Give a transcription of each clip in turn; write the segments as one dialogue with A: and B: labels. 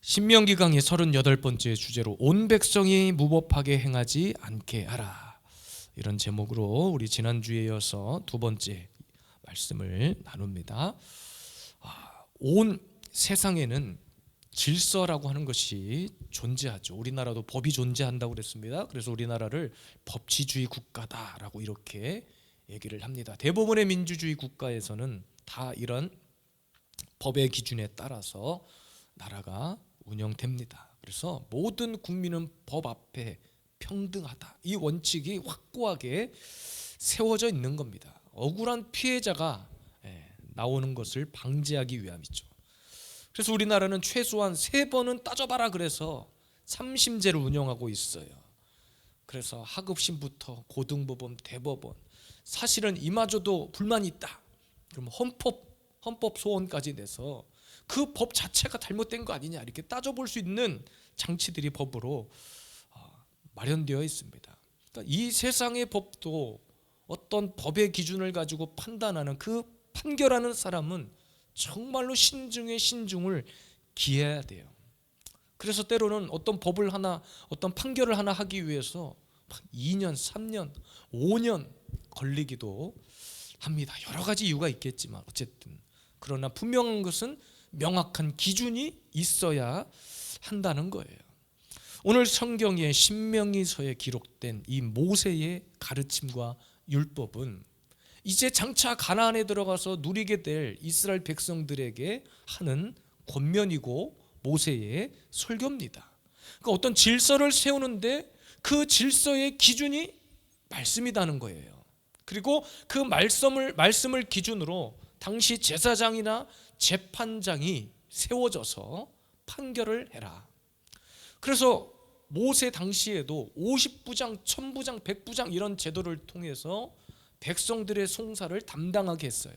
A: 신명기 강의 38번째 주제로 온 백성이 무법하게 행하지 않게 하라, 이런 제목으로 우리 지난주에 이어서 두 번째 말씀을 나눕니다. 온 세상에는 질서라고 하는 것이 존재하죠. 우리나라도 법이 존재한다고 그랬습니다. 그래서 우리나라를 법치주의 국가다라고 이렇게 얘기를 합니다. 대부분의 민주주의 국가에서는 다 이런 법의 기준에 따라서 나라가 운영됩니다. 그래서 모든 국민은 법 앞에 평등하다, 이 원칙이 확고하게 세워져 있는 겁니다. 억울한 피해자가 나오는 것을 방지하기 위함이죠. 그래서 우리나라는 최소한 3번은 따져봐라 그래서 3심제를 운영하고 있어요. 그래서 하급심부터 고등법원, 대법원, 사실은 이마저도 불만이 있다 그럼 헌법 소원까지 내서 그 법 자체가 잘못된 거 아니냐 이렇게 따져볼 수 있는 장치들이 법으로 마련되어 있습니다. 그러니까 이 세상의 법도 어떤 법의 기준을 가지고 판단하는, 그 판결하는 사람은 정말로 신중에 신중을 기해야 돼요. 그래서 때로는 어떤 법을 하나, 어떤 판결을 하나 하기 위해서 2년, 3년, 5년 걸리기도 합니다. 여러 가지 이유가 있겠지만 어쨌든, 그러나 분명한 것은 명확한 기준이 있어야 한다는 거예요. 오늘 성경의 신명기서에 기록된 이 모세의 가르침과 율법은 이제 장차 가나안에 들어가서 누리게 될 이스라엘 백성들에게 하는 권면이고 모세의 설교입니다. 그러니까 어떤 질서를 세우는데 그 질서의 기준이 말씀이라는 거예요. 그리고 그 말씀을 기준으로 당시 제사장이나 재판장이 세워져서 판결을 해라. 그래서 모세 당시에도 50부장, 1000부장, 100부장 이런 제도를 통해서 백성들의 송사를 담당하게 했어요.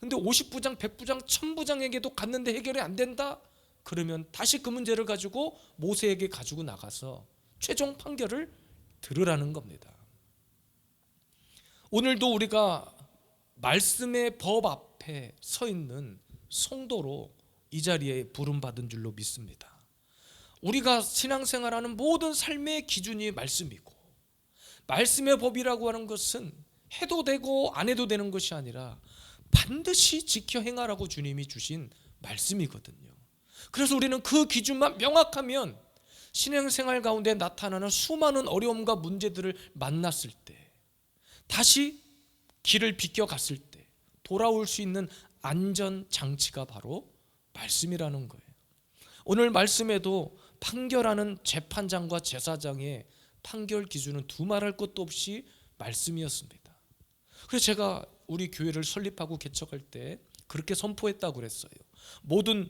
A: 근데 50부장, 100부장, 1000부장에게도 갔는데 해결이 안 된다? 그러면 다시 그 문제를 가지고 모세에게 가지고 나가서 최종 판결을 들으라는 겁니다. 오늘도 우리가 말씀의 법 앞에 서 있는 성도로 이 자리에 부름받은 줄로 믿습니다. 우리가 신앙생활하는 모든 삶의 기준이 말씀이고, 말씀의 법이라고 하는 것은 해도 되고 안 해도 되는 것이 아니라 반드시 지켜 행하라고 주님이 주신 말씀이거든요. 그래서 우리는 그 기준만 명확하면 신앙생활 가운데 나타나는 수많은 어려움과 문제들을 만났을 때, 다시 길을 비껴갔을 때 돌아올 수 있는 안전장치가 바로 말씀이라는 거예요. 오늘 말씀에도 판결하는 재판장과 제사장의 판결 기준은 두말할 것도 없이 말씀이었습니다. 그래서 제가 우리 교회를 설립하고 개척할 때 그렇게 선포했다고 그랬어요. 모든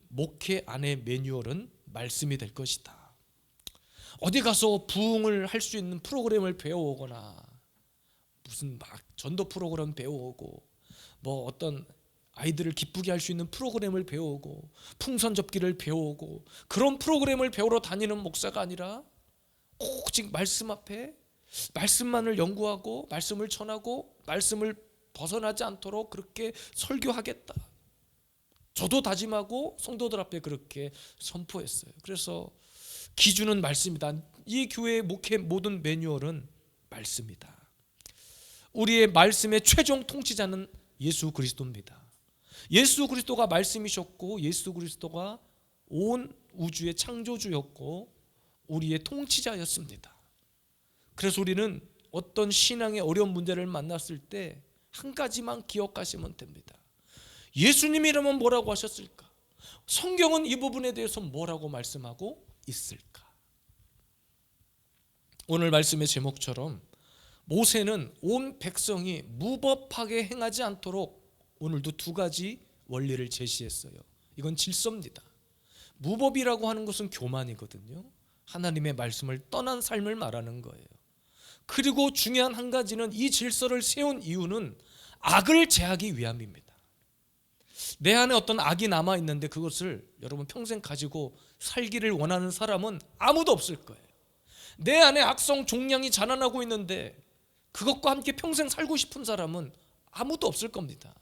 A: 목회 안의 매뉴얼은 말씀이 될 것이다. 어디 가서 부흥을 할 수 있는 프로그램을 배워오거나, 무슨 막 전도 프로그램 배워오고, 뭐 어떤 아이들을 기쁘게 할 수 있는 프로그램을 배워오고, 풍선 접기를 배워오고, 그런 프로그램을 배우러 다니는 목사가 아니라 오직 말씀 앞에 말씀만을 연구하고 말씀을 전하고 말씀을 벗어나지 않도록 그렇게 설교하겠다, 저도 다짐하고 성도들 앞에 그렇게 선포했어요. 그래서 기준은 말씀이다. 이 교회의 목회 모든 매뉴얼은 말씀이다. 우리의 말씀의 최종 통치자는 예수 그리스도입니다. 예수 그리스도가 말씀이셨고, 예수 그리스도가 온 우주의 창조주였고 우리의 통치자였습니다. 그래서 우리는 어떤 신앙의 어려운 문제를 만났을 때 한 가지만 기억하시면 됩니다. 예수님이라면 뭐라고 하셨을까? 성경은 이 부분에 대해서 뭐라고 말씀하고 있을까? 오늘 말씀의 제목처럼 모세는 온 백성이 무법하게 행하지 않도록 오늘도 2가지 원리를 제시했어요. 이건 질서입니다. 무법이라고 하는 것은 교만이거든요. 하나님의 말씀을 떠난 삶을 말하는 거예요. 그리고 중요한 한 가지는, 이 질서를 세운 이유는 악을 제하기 위함입니다. 내 안에 어떤 악이 남아있는데 그것을 여러분 평생 가지고 살기를 원하는 사람은 아무도 없을 거예요. 내 안에 악성 종량이 자라나고 있는데 그것과 함께 평생 살고 싶은 사람은 아무도 없을 겁니다.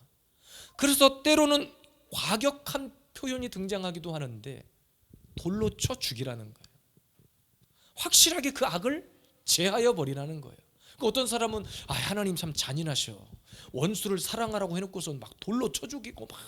A: 그래서 때로는 과격한 표현이 등장하기도 하는데 돌로 쳐 죽이라는 거예요. 확실하게 그 악을 제하여 버리라는 거예요. 그러니까 어떤 사람은 하나님 참 잔인하셔. 원수를 사랑하라고 해놓고서 막 돌로 쳐 죽이고 막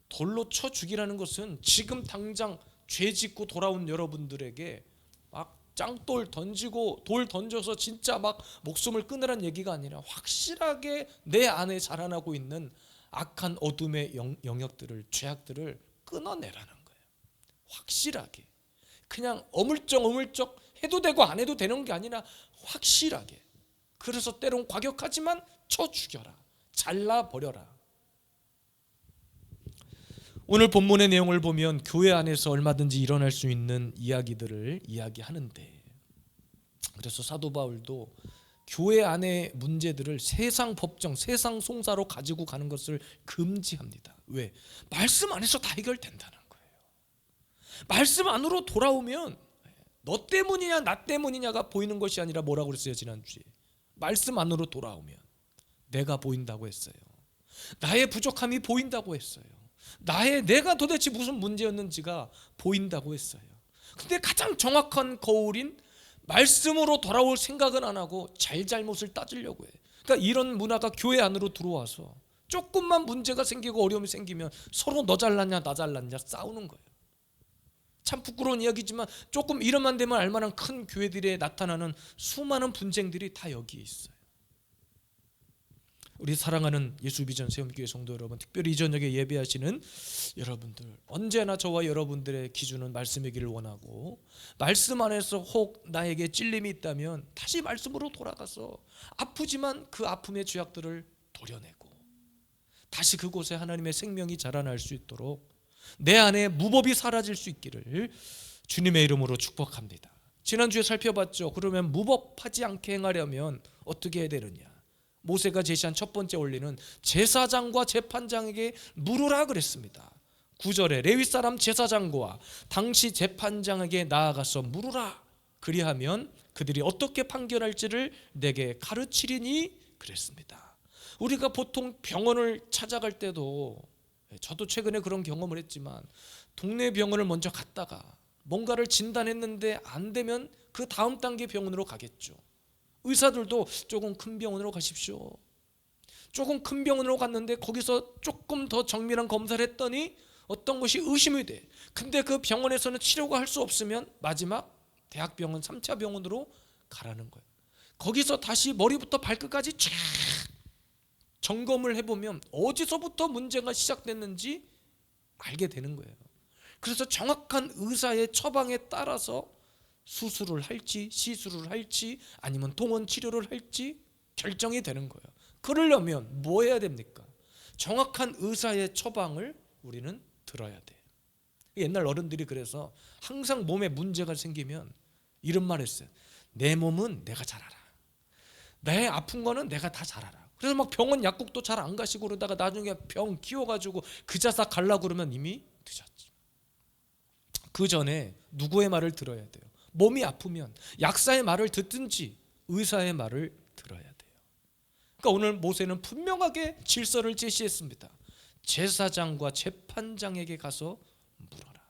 A: 돌로 쳐 죽이라는 것은 지금 당장 죄 짓고 돌아온 여러분들에게 막 짱돌 던지고 돌 던져서 진짜 막 목숨을 끊으란 얘기가 아니라 확실하게 내 안에 자라나고 있는 악한 어둠의 영역들을, 죄악들을 끊어내라는 거예요. 확실하게. 그냥 어물쩍 해도 되고 안 해도 되는 게 아니라 확실하게. 그래서 때론 과격하지만 쳐 죽여라. 잘라버려라. 오늘 본문의 내용을 보면 교회 안에서 얼마든지 일어날 수 있는 이야기들을 이야기하는데, 그래서 사도 바울도 교회 안의 문제들을 세상 법정, 세상 송사로 가지고 가는 것을 금지합니다. 왜? 말씀 안에서 다 해결된다는 거예요. 말씀 안으로 돌아오면 너 때문이냐 나 때문이냐가 보이는 것이 아니라 뭐라고 그랬어요 지난주에? 말씀 안으로 돌아오면 내가 보인다고 했어요. 나의 부족함이 보인다고 했어요. 내가 도대체 무슨 문제였는지가 보인다고 했어요. 근데 가장 정확한 거울인 말씀으로 돌아올 생각은 안 하고 잘못을 따지려고 해. 그러니까 이런 문화가 교회 안으로 들어와서 조금만 문제가 생기고 어려움이 생기면 서로 너 잘났냐 나 잘났냐 싸우는 거예요. 참 부끄러운 이야기지만 조금 이름만 되면 알만한 큰 교회들에 나타나는 수많은 분쟁들이 다 여기에 있어요. 우리 사랑하는 예수비전 세움교회 성도 여러분, 특별히 이 저녁에 예배하시는 여러분들, 언제나 저와 여러분들의 기준은 말씀이기를 원하고, 말씀 안에서 혹 나에게 찔림이 있다면 다시 말씀으로 돌아가서 아프지만 그 아픔의 죄악들을 도려내고 다시 그곳에 하나님의 생명이 자라날 수 있도록 내 안에 무법이 사라질 수 있기를 주님의 이름으로 축복합니다. 지난주에 살펴봤죠. 그러면 무법하지 않게 행하려면 어떻게 해야 되느냐? 모세가 제시한 첫 번째 원리는 제사장과 재판장에게 물으라 그랬습니다. 9절에 레위 사람 제사장과 당시 재판장에게 나아가서 물으라. 그리하면 그들이 어떻게 판결할지를 내게 가르치리니 그랬습니다. 우리가 보통 병원을 찾아갈 때도, 저도 최근에 그런 경험을 했지만, 동네 병원을 먼저 갔다가 뭔가를 진단했는데 안 되면 그 다음 단계 병원으로 가겠죠. 의사들도 조금 큰 병원으로 가십시오. 조금 큰 병원으로 갔는데 거기서 조금 더 정밀한 검사를 했더니 어떤 것이 의심이 돼. 근데 그 병원에서는 치료가 할 수 없으면 마지막 대학병원 3차 병원으로 가라는 거예요. 거기서 다시 머리부터 발끝까지 쫙 점검을 해보면 어디서부터 문제가 시작됐는지 알게 되는 거예요. 그래서 정확한 의사의 처방에 따라서 수술을 할지 시술을 할지 아니면 동원 치료를 할지 결정이 되는 거예요. 그러려면 뭐 해야 됩니까? 정확한 의사의 처방을 우리는 들어야 돼. 옛날 어른들이 그래서 항상 몸에 문제가 생기면 이런 말 했어요. 내 몸은 내가 잘 알아. 내 아픈 거는 내가 다 잘 알아. 그래서 막 병원 약국도 잘 안 가시고 그러다가 나중에 병 키워가지고 그 자사 가려고 그러면 이미 늦었지. 그 전에 누구의 말을 들어야 돼요? 몸이 아프면 약사의 말을 듣든지 의사의 말을 들어야 돼요. 그러니까 오늘 모세는 분명하게 질서를 제시했습니다. 제사장과 재판장에게 가서 물어라.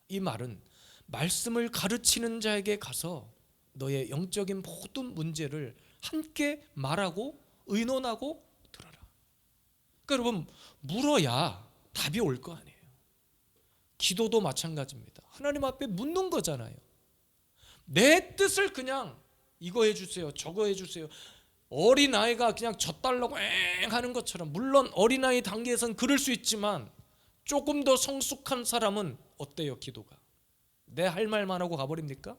A: 이 말은 말씀을 가르치는 자에게 가서 너의 영적인 모든 문제를 함께 말하고 의논하고 들어라. 그러니까 여러분, 물어야 답이 올 거 아니에요. 기도도 마찬가지입니다. 하나님 앞에 묻는 거잖아요. 내 뜻을 그냥 이거 해주세요 저거 해주세요, 어린아이가 그냥 젖달라고 엥 하는 것처럼, 물론 어린아이 단계에선 그럴 수 있지만 조금 더 성숙한 사람은 어때요? 기도가 내 할 말만 하고 가버립니까?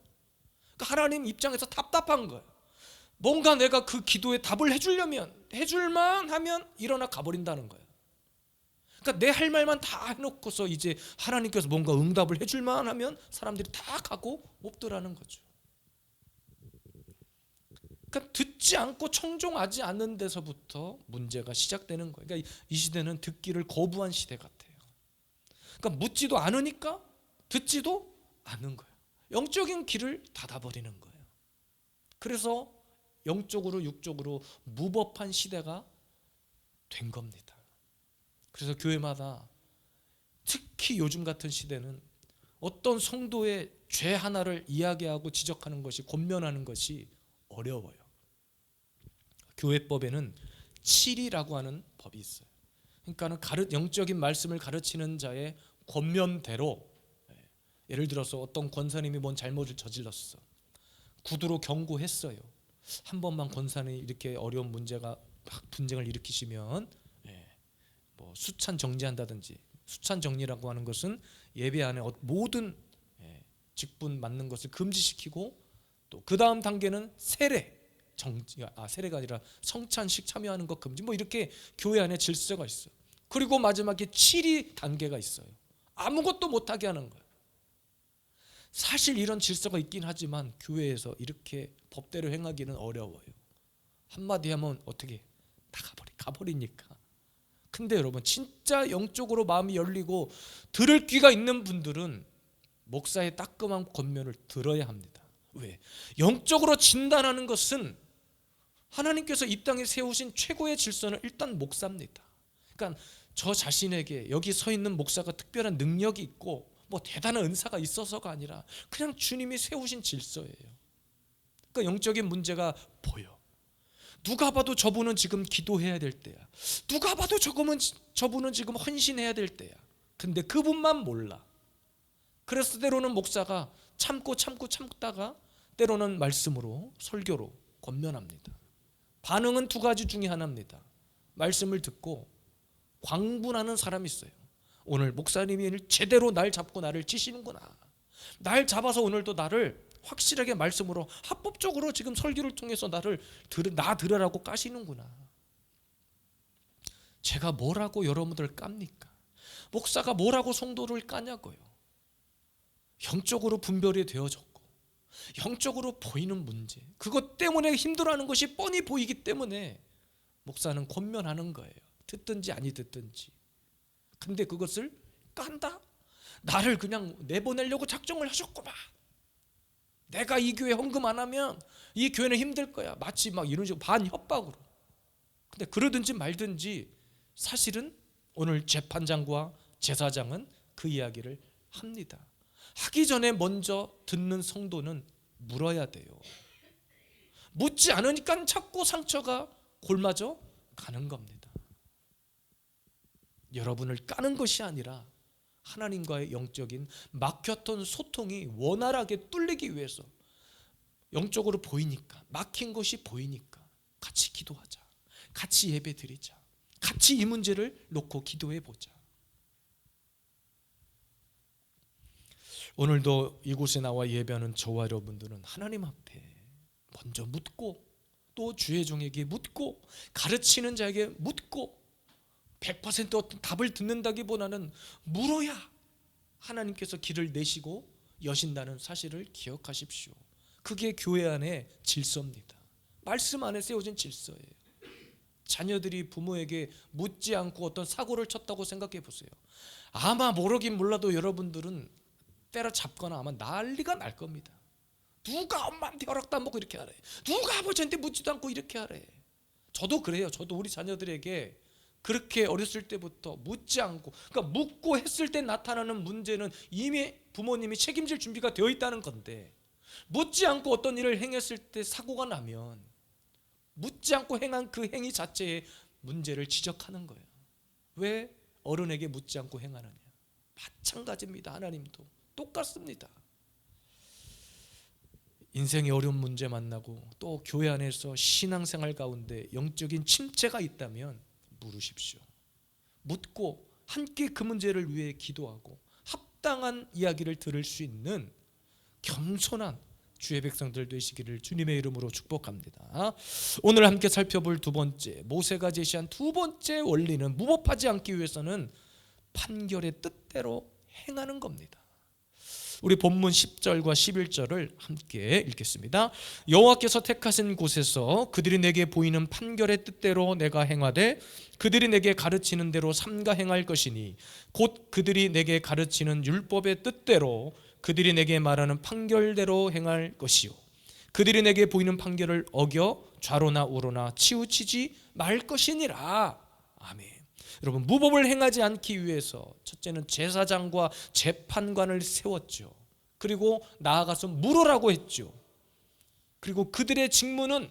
A: 그러니까 하나님 입장에서 답답한 거예요. 뭔가 내가 그 기도에 답을 해줄만 하면 일어나 가버린다는 거예요. 그러니까 내 할 말만 다 해놓고서 이제 하나님께서 뭔가 응답을 해줄만 하면 사람들이 다 가고 없더라는 거죠. 그러니까 듣지 않고 청종하지 않는 데서부터 문제가 시작되는 거예요. 그러니까 이 시대는 듣기를 거부한 시대 같아요. 그러니까 묻지도 않으니까 듣지도 않는 거예요. 영적인 길을 닫아버리는 거예요. 그래서 영적으로 육적으로 무법한 시대가 된 겁니다. 그래서 교회마다 특히 요즘 같은 시대는 어떤 성도의 죄 하나를 이야기하고 지적하는 것이, 권면하는 것이 어려워요. 교회법에는 칠이라고 하는 법이 있어요. 그러니까는 영적인 말씀을 가르치는 자의 권면대로, 예를 들어서 어떤 권사님이 뭔 잘못을 저질렀어, 구두로 경고했어요. 한 번만 권사님이 이렇게 어려운 문제가 막 분쟁을 일으키시면 뭐 수찬 정지한다든지, 수찬 정리라고 하는 것은 예배 안에 모든 직분 맞는 것을 금지시키고, 또 그 다음 단계는 세례가 아니라 성찬식 참여하는 것 금지, 뭐 이렇게 교회 안에 질서가 있어요. 그리고 마지막에 7위 단계가 있어요. 아무것도 못하게 하는 거예요. 사실 이런 질서가 있긴 하지만 교회에서 이렇게 법대로 행하기는 어려워요. 한마디 하면 어떻게 다 가버리니까. 근데 여러분, 진짜 영적으로 마음이 열리고 들을 귀가 있는 분들은 목사의 따끔한 권면을 들어야 합니다. 왜? 영적으로 진단하는 것은 하나님께서 이 땅에 세우신 최고의 질서는 일단 목사입니다. 그러니까 저 자신에게 여기 서 있는 목사가 특별한 능력이 있고 뭐 대단한 은사가 있어서가 아니라 그냥 주님이 세우신 질서예요. 그러니까 영적인 문제가 보여. 누가 봐도 저분은 지금 기도해야 될 때야. 누가 봐도 저분은 지금 헌신해야 될 때야. 근데 그분만 몰라. 그래서 때로는 목사가 참다가 때로는 말씀으로, 설교로 권면합니다. 반응은 두 가지 중에 하나입니다. 말씀을 듣고 광분하는 사람이 있어요. 오늘 목사님이 제대로 날 잡고 나를 치시는구나. 날 잡아서 오늘도 나를 확실하게 말씀으로 합법적으로 지금 설교를 통해서 나 들으라고 까시는구나. 제가 뭐라고 여러분들 깝니까? 목사가 뭐라고 성도를 까냐고요. 영적으로 분별이 되어졌고 영적으로 보이는 문제, 그것 때문에 힘들어하는 것이 뻔히 보이기 때문에 목사는 권면하는 거예요. 듣든지 아니 듣든지. 근데 그것을 깐다? 나를 그냥 내보내려고 작정을 하셨구만. 내가 이 교회 헌금 안 하면 이 교회는 힘들 거야. 마치 막 이런 식으로 반협박으로. 근데 그러든지 말든지 사실은 오늘 재판장과 제사장은 그 이야기를 합니다. 하기 전에 먼저 듣는 성도는 물어야 돼요. 묻지 않으니까 자꾸 상처가 골마져 가는 겁니다. 여러분을 까는 것이 아니라 하나님과의 영적인 막혔던 소통이 원활하게 뚫리기 위해서, 영적으로 보이니까, 막힌 것이 보이니까 같이 기도하자, 같이 예배 드리자, 같이 이 문제를 놓고 기도해 보자. 오늘도 이곳에 나와 예배하는 저와 여러분들은 하나님 앞에 먼저 묻고, 또 주의 종에게 묻고, 가르치는 자에게 묻고, 100% 어떤 답을 듣는다기보다는 물어야 하나님께서 길을 내시고 여신다는 사실을 기억하십시오. 그게 교회 안의 질서입니다. 말씀 안에 세워진 질서예요. 자녀들이 부모에게 묻지 않고 어떤 사고를 쳤다고 생각해 보세요. 아마 모르긴 몰라도 여러분들은 때려잡거나 아마 난리가 날 겁니다. 누가 엄마한테 허락도 안 먹고 이렇게 하래, 누가 아버지한테 묻지도 않고 이렇게 하래. 저도 그래요. 저도 우리 자녀들에게 그렇게 어렸을 때부터 묻지 않고, 그러니까 묻고 했을 때 나타나는 문제는 이미 부모님이 책임질 준비가 되어 있다는 건데, 묻지 않고 어떤 일을 행했을 때 사고가 나면 묻지 않고 행한 그 행위 자체의 문제를 지적하는 거예요. 왜 어른에게 묻지 않고 행하느냐? 마찬가지입니다. 하나님도 똑같습니다. 인생의 어려운 문제 만나고 또 교회 안에서 신앙생활 가운데 영적인 침체가 있다면 물으십시오. 묻고 함께 그 문제를 위해 기도하고 합당한 이야기를 들을 수 있는 겸손한 주의 백성들 되시기를 주님의 이름으로 축복합니다. 오늘 함께 살펴볼 두 번째, 모세가 제시한 두 번째 원리는 무법하지 않기 위해서는 판결의 뜻대로 행하는 겁니다. 우리 본문 10절과 11절을 함께 읽겠습니다. 여호와께서 택하신 곳에서 그들이 내게 보이는 판결의 뜻대로 내가 행하되 그들이 내게 가르치는 대로 삼가 행할 것이니 곧 그들이 내게 가르치는 율법의 뜻대로 그들이 내게 말하는 판결대로 행할 것이요 그들이 내게 보이는 판결을 어겨 좌로나 우로나 치우치지 말 것이니라. 아멘. 여러분, 무법을 행하지 않기 위해서 첫째는 제사장과 재판관을 세웠죠. 그리고 나아가서 물으라고 했죠. 그리고 그들의 직무는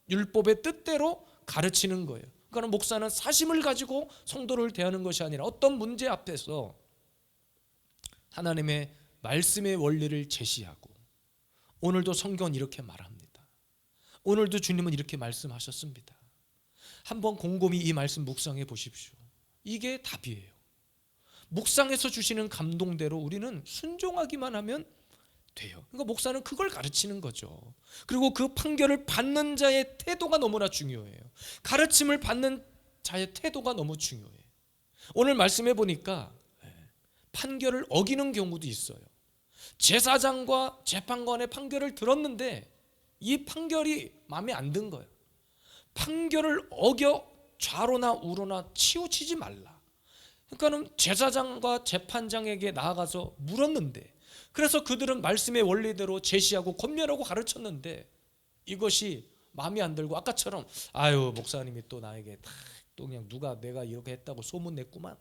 A: 율법의 뜻대로 가르치는 거예요. 그러니까 목사는 사심을 가지고 성도를 대하는 것이 아니라 어떤 문제 앞에서 하나님의 말씀의 원리를 제시하고, 오늘도 성경은 이렇게 말합니다. 오늘도 주님은 이렇게 말씀하셨습니다. 한번 곰곰이 이 말씀 묵상해 보십시오. 이게 답이에요. 묵상해서 주시는 감동대로 우리는 순종하기만 하면 돼요. 그러니까 목사는 그걸 가르치는 거죠. 그리고 그 판결을 받는 자의 태도가 너무나 중요해요. 가르침을 받는 자의 태도가 너무 중요해요. 오늘 말씀해 보니까 판결을 어기는 경우도 있어요. 제사장과 재판관의 판결을 들었는데 이 판결이 마음에 안 든 거예요. 판결을 어겨 좌로나 우로나 치우치지 말라. 그러니까는 제사장과 재판장에게 나아가서 물었는데, 그래서 그들은 말씀의 원리대로 제시하고 권면하고 가르쳤는데 이것이 마음에 안 들고, 아까처럼 아유 목사님이 또 나에게 또 그냥 누가 내가 이렇게 했다고 소문 냈구만,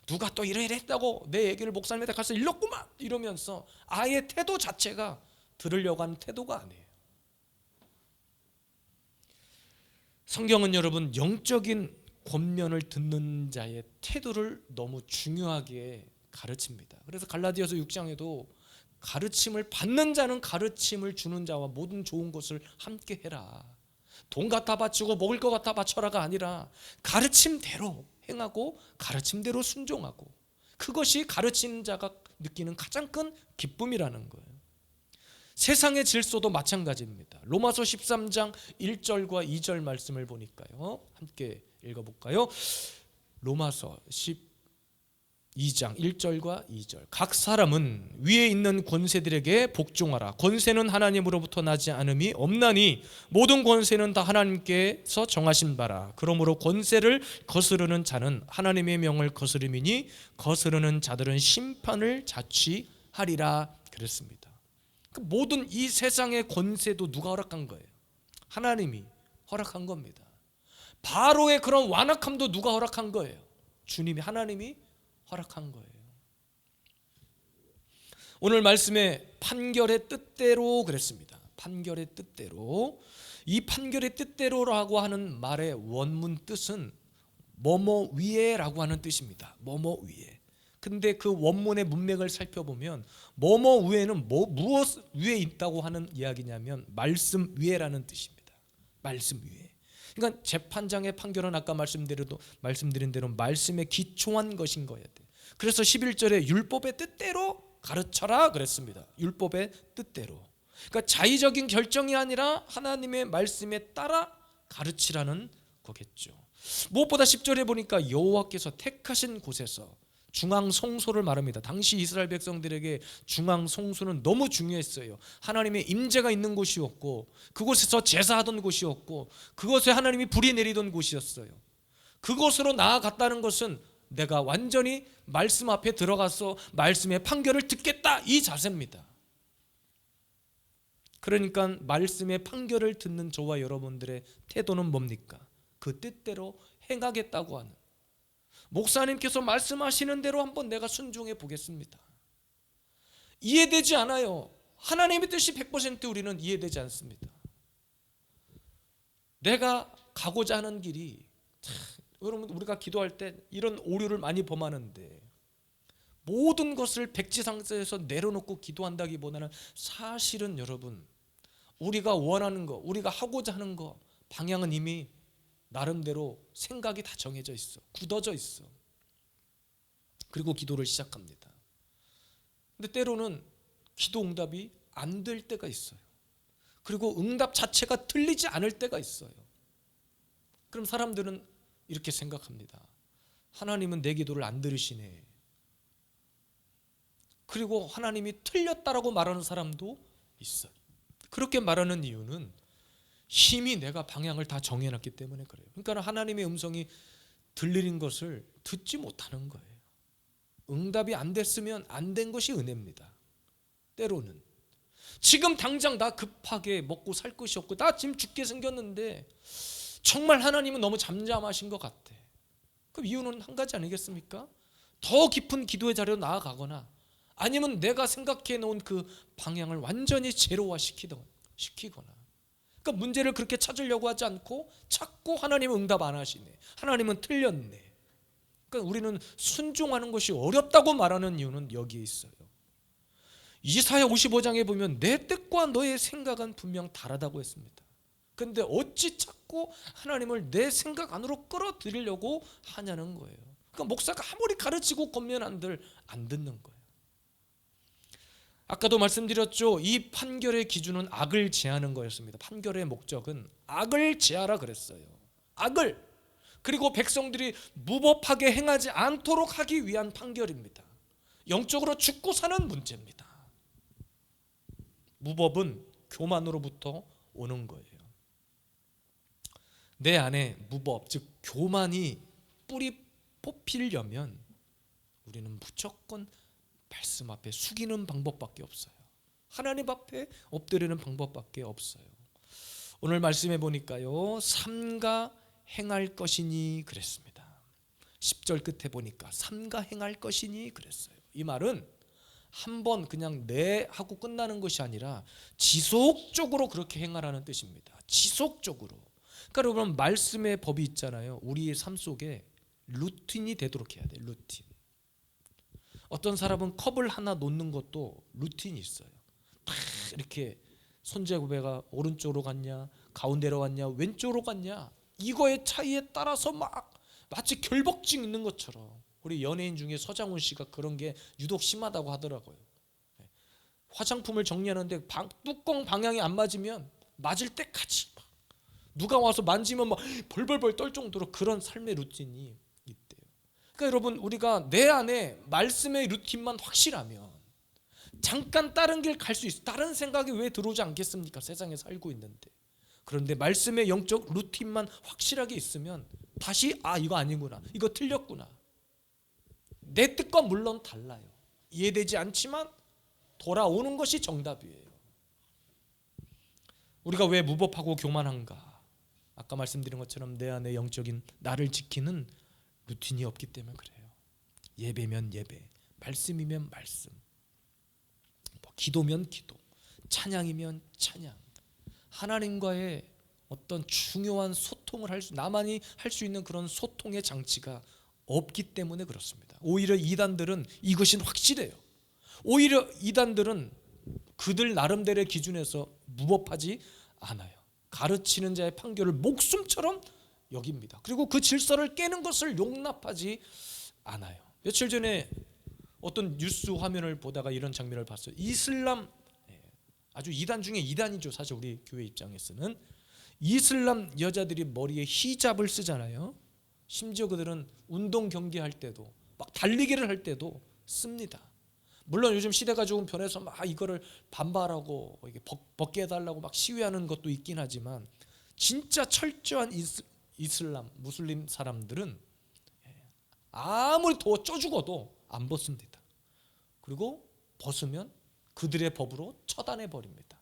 A: 누가 또 이래 했다고 내 얘기를 목사님한테 가서 일렀구만, 이러면서 아예 태도 자체가 들으려고 하는 태도가 아니에요. 성경은 여러분 영적인 권면을 듣는 자의 태도를 너무 중요하게 가르칩니다. 그래서 갈라디아서 6장에도 가르침을 받는 자는 가르침을 주는 자와 모든 좋은 것을 함께 해라. 돈 갖다 바치고 먹을 것 갖다 바쳐라가 아니라 가르침대로 행하고 가르침대로 순종하고, 그것이 가르치는 자가 느끼는 가장 큰 기쁨이라는 거예요. 세상의 질서도 마찬가지입니다. 로마서 13장 1절과 2절 말씀을 보니까요, 함께 읽어볼까요? 로마서 12장 1절과 2절. 각 사람은 위에 있는 권세들에게 복종하라. 권세는 하나님으로부터 나지 않음이 없나니 모든 권세는 다 하나님께서 정하신 바라. 그러므로 권세를 거스르는 자는 하나님의 명을 거스름이니 거스르는 자들은 심판을 자취하리라 그랬습니다. 그 모든 이 세상의 권세도 누가 허락한 거예요? 하나님이 허락한 겁니다. 바로의 그런 완악함도 누가 허락한 거예요? 주님이, 하나님이 허락한 거예요. 오늘 말씀에 판결의 뜻대로 그랬습니다. 판결의 뜻대로. 이 판결의 뜻대로라고 하는 말의 원문 뜻은 뭐뭐 위에라고 하는 뜻입니다. 뭐뭐 위에. 근데 그 원문의 문맥을 살펴보면 뭐뭐 위에는 무엇 위에 있다고 하는 이야기냐면 말씀 위에라는 뜻입니다. 말씀 위에. 그러니까 재판장의 판결은 아까 말씀드린 대로 말씀에 기초한 것인 거야 돼. 그래서 11절에 율법의 뜻대로 가르쳐라 그랬습니다. 율법의 뜻대로. 그러니까 자의적인 결정이 아니라 하나님의 말씀에 따라 가르치라는 거겠죠. 무엇보다 10절에 보니까 여호와께서 택하신 곳에서, 중앙 성소를 말합니다. 당시 이스라엘 백성들에게 중앙 성소는 너무 중요했어요. 하나님의 임재가 있는 곳이었고, 그곳에서 제사하던 곳이었고, 그곳에 하나님이 불이 내리던 곳이었어요. 그곳으로 나아갔다는 것은 내가 완전히 말씀 앞에 들어가서 말씀의 판결을 듣겠다, 이 자세입니다. 그러니까 말씀의 판결을 듣는 저와 여러분들의 태도는 뭡니까? 그 뜻대로 행하겠다고 하는, 목사님께서 말씀하시는 대로 한번 내가 순종해 보겠습니다. 이해되지 않아요. 하나님의 뜻이 100% 우리는 이해되지 않습니다. 내가 가고자 하는 길이, 여러분 우리가 기도할 때 이런 오류를 많이 범하는데, 모든 것을 백지상에서 내려놓고 기도한다기보다는 사실은 여러분 우리가 원하는 거, 우리가 하고자 하는 거 방향은 이미 나름대로 생각이 다 정해져 있어, 굳어져 있어. 그리고 기도를 시작합니다. 근데 때로는 기도 응답이 안 될 때가 있어요. 그리고 응답 자체가 들리지 않을 때가 있어요. 그럼 사람들은 이렇게 생각합니다. 하나님은 내 기도를 안 들으시네. 그리고 하나님이 틀렸다라고 말하는 사람도 있어요. 그렇게 말하는 이유는 힘이 내가 방향을 다 정해놨기 때문에 그래요. 그러니까 하나님의 음성이 들리는 것을 듣지 못하는 거예요. 응답이 안 됐으면 안 된 것이 은혜입니다. 때로는 지금 당장 나 급하게 먹고 살 것이 없고 나 지금 죽게 생겼는데 정말 하나님은 너무 잠잠하신 것 같아. 그 이유는 한 가지 아니겠습니까? 더 깊은 기도의 자리로 나아가거나 아니면 내가 생각해 놓은 그 방향을 완전히 제로화시키거나, 그러니까 문제를 그렇게 찾으려고 하지 않고 자꾸 하나님은 응답 안 하시네, 하나님은 틀렸네. 그러니까 우리는 순종하는 것이 어렵다고 말하는 이유는 여기에 있어요. 이사야 55장에 보면 내 뜻과 너의 생각은 분명 다르다고 했습니다. 그런데 어찌 자꾸 하나님을 내 생각 안으로 끌어들이려고 하냐는 거예요. 그러니까 목사가 아무리 가르치고 권면 한들 안 듣는 거예요. 아까도 말씀드렸죠. 이 판결의 기준은 악을 제하는 거였습니다. 판결의 목적은 악을 제하라 그랬어요. 악을. 그리고 백성들이 무법하게 행하지 않도록 하기 위한 판결입니다. 영적으로 죽고 사는 문제입니다. 무법은 교만으로부터 오는 거예요. 내 안에 무법, 즉 교만이 뿌리 뽑히려면 우리는 무조건 말씀 앞에 숙이는 방법밖에 없어요. 하나님 앞에 엎드리는 방법밖에 없어요. 오늘 말씀해 보니까요, 삼가 행할 것이니 그랬습니다. 10절 끝에 보니까 삼가 행할 것이니 그랬어요. 이 말은 한번 그냥 네 하고 끝나는 것이 아니라 지속적으로 그렇게 행하라는 뜻입니다. 지속적으로. 그러니까 여러분, 말씀의 법이 있잖아요. 우리의 삶 속에 루틴이 되도록 해야 돼요. 루틴. 어떤 사람은 컵을 하나 놓는 것도 루틴이 있어요. 딱 이렇게 손재구배가 오른쪽으로 갔냐, 가운데로 갔냐, 왼쪽으로 갔냐, 이거의 차이에 따라서 막 마치 결복증 있는 것처럼. 우리 연예인 중에 서장훈 씨가 그런 게 유독 심하다고 하더라고요. 화장품을 정리하는데 뚜껑 방향이 안 맞으면 맞을 때까지 막 누가 와서 만지면 막 벌벌벌 떨 정도로 그런 삶의 루틴이 있대요. 그러니까 여러분, 우리가 내 안에 말씀의 루틴만 확실하면 잠깐 다른 길 갈 수 있어요. 다른 생각이 왜 들어오지 않겠습니까? 세상에 살고 있는데. 그런데 말씀의 영적 루틴만 확실하게 있으면 다시 이거 아니구나, 이거 틀렸구나. 내 뜻과 물론 달라요. 이해되지 않지만 돌아오는 것이 정답이에요. 우리가 왜 무법하고 교만한가? 아까 말씀드린 것처럼 내 안에 영적인 나를 지키는 루틴이 없기 때문에 그래요. 예배면 예배, 말씀이면 말씀, 기도면 기도, 찬양이면 찬양. 하나님과의 어떤 중요한 소통을 나만이 할 수 있는 그런 소통의 장치가 없기 때문에 그렇습니다. 오히려 이단들은 이것이 확실해요. 오히려 이단들은 그들 나름대로의 기준에서 무법하지 않아요. 가르치는 자의 판결을 목숨처럼 여깁니다. 그리고 그 질서를 깨는 것을 용납하지 않아요. 며칠 전에 어떤 뉴스 화면을 보다가 이런 장면을 봤어요. 이슬람, 아주 이단 중에 이단이죠. 사실 우리 교회 입장에서는 이슬람 여자들이 머리에 히잡을 쓰잖아요. 심지어 그들은 운동 경기할 때도, 막 달리기를 할 때도 씁니다. 물론 요즘 시대가 조금 변해서 막 이거를 반발하고 이게 벗게 해달라고 막 시위하는 것도 있긴 하지만, 진짜 철저한 이슬람 무슬림 사람들은 아무리 더워 쪄 죽어도 안 벗습니다. 그리고 벗으면 그들의 법으로 처단해 버립니다.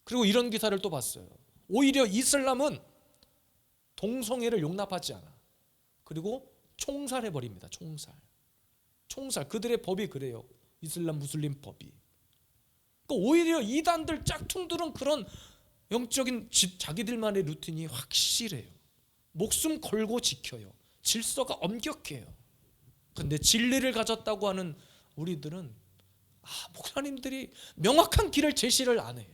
A: 그리고 이런 기사를 또 봤어요. 오히려 이슬람은 동성애를 용납하지 않아. 그리고 총살해 버립니다. 총살. 그들의 법이 그래요. 이슬람 무슬림 법이. 그러니까 오히려 이단들 짝퉁들은 그런 영적인 자기들만의 루틴이 확실해요. 목숨 걸고 지켜요. 질서가 엄격해요. 그런데 진리를 가졌다고 하는 우리들은 목사님들이 명확한 길을 제시를 안 해.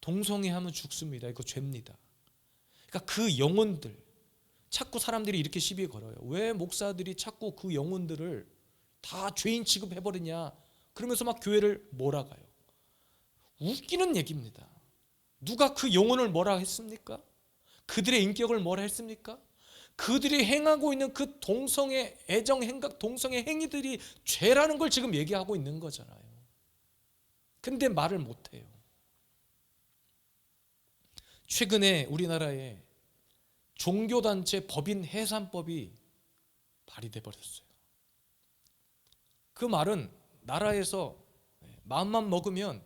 A: 동성애하면 죽습니다. 이거 죄입니다. 그러니까 그 영혼들, 자꾸 사람들이 이렇게 시비 걸어요. 왜 목사들이 자꾸 그 영혼들을 다 죄인 취급해버리냐, 그러면서 막 교회를 몰아가요. 웃기는 얘기입니다. 누가 그 영혼을 뭐라 했습니까? 그들의 인격을 뭐라 했습니까? 그들이 행하고 있는 그 동성애 애정 행각, 동성애 행위들이 죄라는 걸 지금 얘기하고 있는 거잖아요. 근데 말을 못해요. 최근에 우리나라에 종교단체 법인 해산법이 발의돼 버렸어요. 그 말은 나라에서 마음만 먹으면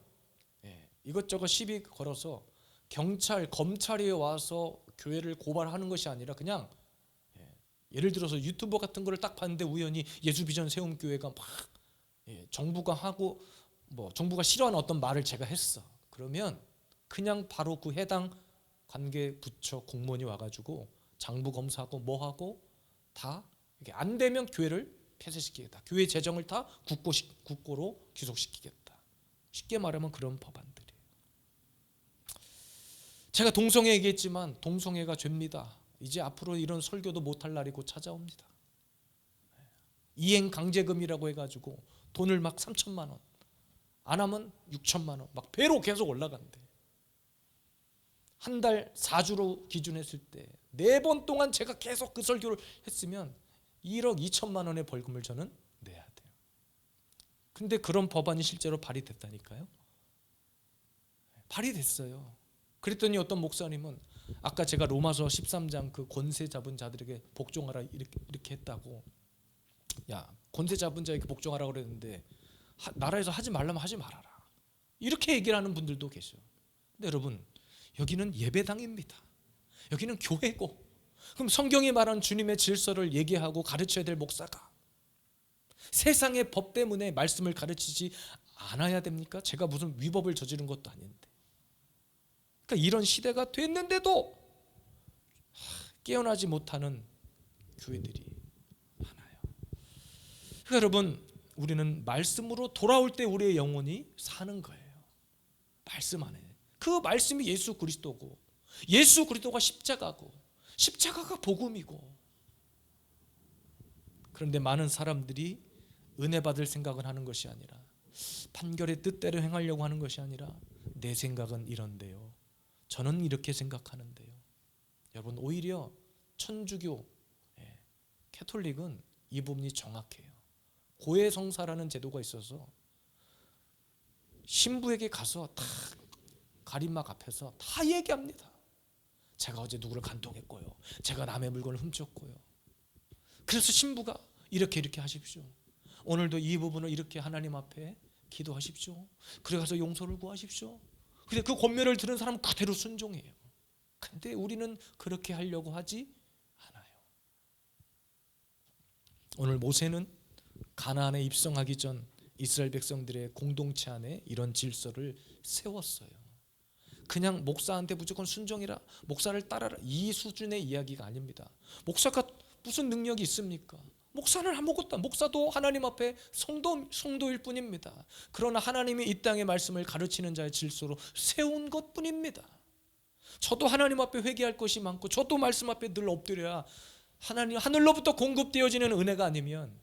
A: 이것저것 시비 걸어서 경찰, 검찰이 와서 교회를 고발하는 것이 아니라 그냥 예를 들어서 유튜버 같은 거를 딱 봤는데 우연히 예수비전 세움교회가 막 정부가 하고 정부가 싫어하는 어떤 말을 제가 했어. 그러면 그냥 바로 그 해당 관계 부처 공무원이 와가지고 장부 검사하고 뭐하고 다 이게 안 되면 교회를 폐쇄시키겠다. 교회 재정을 다 국고로 귀속시키겠다. 쉽게 말하면 그런 법안들이에요. 제가 동성애 얘기했지만 동성애가 죄입니다. 이제 앞으로 이런 설교도 못할 날이 곧 찾아옵니다. 이행 강제금이라고 해가지고 돈을 막 3천만 원, 안 하면 6천만 원, 막 배로 계속 올라간대. 한 달 4주로 기준했을 때 4번 동안 제가 계속 그 설교를 했으면 1억 2천만 원의 벌금을 저는 내야 돼요. 근데 그런 법안이 실제로 발의됐다니까요. 발의됐어요. 그랬더니 어떤 목사님은 아까 제가 로마서 13장 그 권세 잡은 자들에게 복종하라 이렇게 했다고. 야, 권세 잡은 자에게 복종하라 그랬는데 나라에서 하지 말라면 하지 말아라. 이렇게 얘기를 하는 분들도 계셔. 근데 여러분, 여기는 예배당입니다. 여기는 교회고, 그럼 성경이 말한 주님의 질서를 얘기하고 가르쳐야 될 목사가 세상의 법 때문에 말씀을 가르치지 않아야 됩니까? 제가 무슨 위법을 저지른 것도 아닌데. 그러니까 이런 시대가 됐는데도 깨어나지 못하는 교회들이 많아요. 그러니까 여러분, 우리는 말씀으로 돌아올 때 우리의 영혼이 사는 거예요. 말씀 안에. 그 말씀이 예수 그리스도고, 예수 그리스도가 십자가고, 십자가가 복음이고. 그런데 많은 사람들이 은혜 받을 생각을 하는 것이 아니라, 판결의 뜻대로 행하려고 하는 것이 아니라, 내 생각은 이런데요, 저는 이렇게 생각하는데요. 여러분, 오히려 천주교, 캐톨릭은 이 부분이 정확해요. 고해성사라는 제도가 있어서 신부에게 가서 다 가림막 앞에서 다 얘기합니다. 제가 어제 누구를 간통했고요, 제가 남의 물건을 훔쳤고요. 그래서 신부가 이렇게 하십시오. 오늘도 이 부분을 이렇게 하나님 앞에 기도하십시오. 그래 가서 용서를 구하십시오. 근데 그 권면을 들은 사람은 그대로 순종해요. 근데 우리는 그렇게 하려고 하지 않아요. 오늘 모세는 가나안에 입성하기 전 이스라엘 백성들의 공동체 안에 이런 질서를 세웠어요. 그냥 목사한테 무조건 순종이라, 목사를 따라라, 이 수준의 이야기가 아닙니다. 목사가 무슨 능력이 있습니까? 목사는 아무것도, 목사도 하나님 앞에 성도일 뿐입니다. 그러나 하나님이 이 땅의 말씀을 가르치는 자의 질서로 세운 것뿐입니다. 저도 하나님 앞에 회개할 것이 많고, 저도 말씀 앞에 늘 엎드려야 하나님 하늘로부터 공급되어지는 은혜가 아니면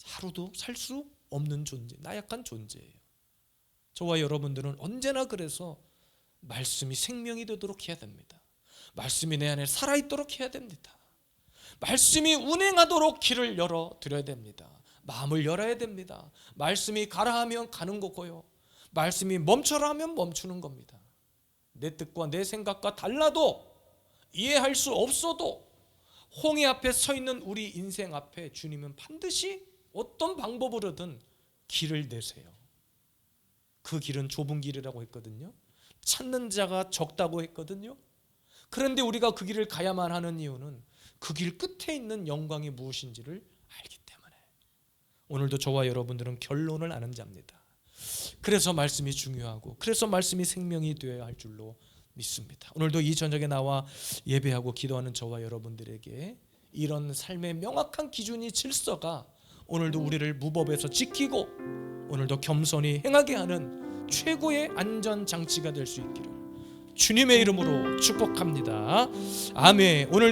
A: 하루도 살 수 없는 존재, 나약한 존재예요. 저와 여러분들은 언제나 그래서 말씀이 생명이 되도록 해야 됩니다. 말씀이 내 안에 살아있도록 해야 됩니다. 말씀이 운행하도록 길을 열어드려야 됩니다. 마음을 열어야 됩니다. 말씀이 가라 하면 가는 거고요, 말씀이 멈춰라 하면 멈추는 겁니다. 내 뜻과 내 생각과 달라도, 이해할 수 없어도 홍해 앞에 서 있는 우리 인생 앞에 주님은 반드시 어떤 방법으로든 길을 내세요. 그 길은 좁은 길이라고 했거든요. 찾는 자가 적다고 했거든요. 그런데 우리가 그 길을 가야만 하는 이유는 그 길 끝에 있는 영광이 무엇인지를 알기 때문에. 오늘도 저와 여러분들은 결론을 아는 자입니다. 그래서 말씀이 중요하고, 그래서 말씀이 생명이 되어야 할 줄로 믿습니다. 오늘도 이 저녁에 나와 예배하고 기도하는 저와 여러분들에게 이런 삶의 명확한 기준이, 질서가 오늘도 우리를 무법에서 지키고 오늘도 겸손히 행하게 하는 최고의 안전장치가 될 수 있기를 주님의 이름으로 축복합니다. 아멘. 오늘